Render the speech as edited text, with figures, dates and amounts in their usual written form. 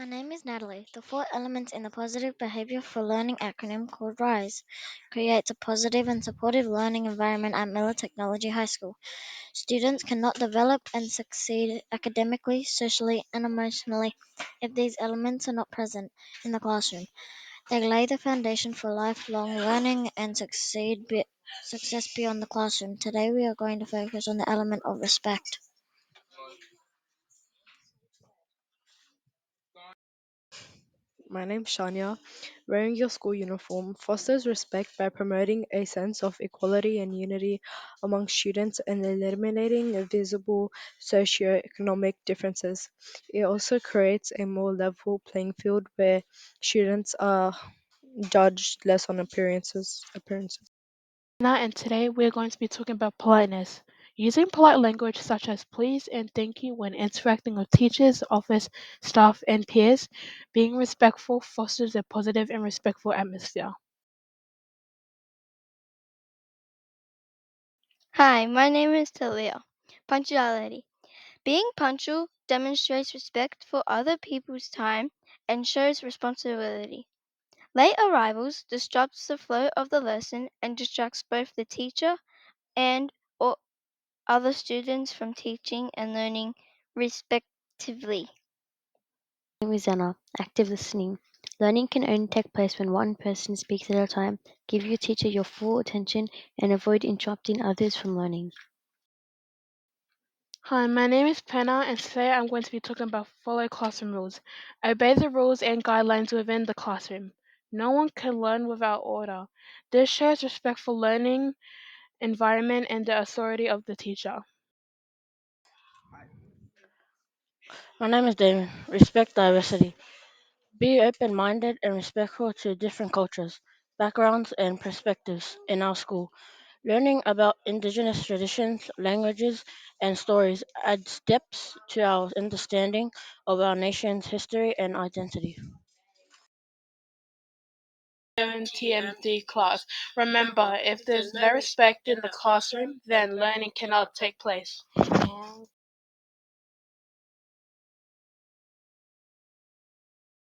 My name is Natalie. The four elements in the Positive Behaviour for Learning acronym called RISE creates a positive and supportive learning environment at Miller Technology High School. Students cannot develop and succeed academically, socially, and emotionally if these elements are not present in the classroom. They lay the foundation for lifelong learning and success beyond the classroom. Today we are going to focus on the element of respect. My name's Shania. Wearing your school uniform fosters respect by promoting a sense of equality and unity among students and eliminating visible socioeconomic differences. It also creates a more level playing field where students are judged less on appearances. And today we're going to be talking about politeness. Using polite language such as please and thank you when interacting with teachers, office staff, and peers. Being respectful fosters a positive and respectful atmosphere. Hi, my name is Talia. Punctuality. Being punctual demonstrates respect for other people's time and shows responsibility. Late arrivals disrupts the flow of the lesson and distracts both the teacher and or other students from teaching and learning respectively. My name is Anna. Active listening. Learning can only take place when one person speaks at a time. Give your teacher your full attention and avoid interrupting others from learning. Hi, my name is Penna, and today I'm going to be talking about follow classroom rules. Obey the rules and guidelines within the classroom. No one can learn without order. This shows respect for learning environment and the authority of the teacher. My name is Damon. Respect diversity. Be open minded and respectful to different cultures, backgrounds, and perspectives in our school. Learning about indigenous traditions, languages, and stories adds depth to our understanding of our nation's history and identity. TMD class. Remember, if there's no respect in the classroom, then learning cannot take place.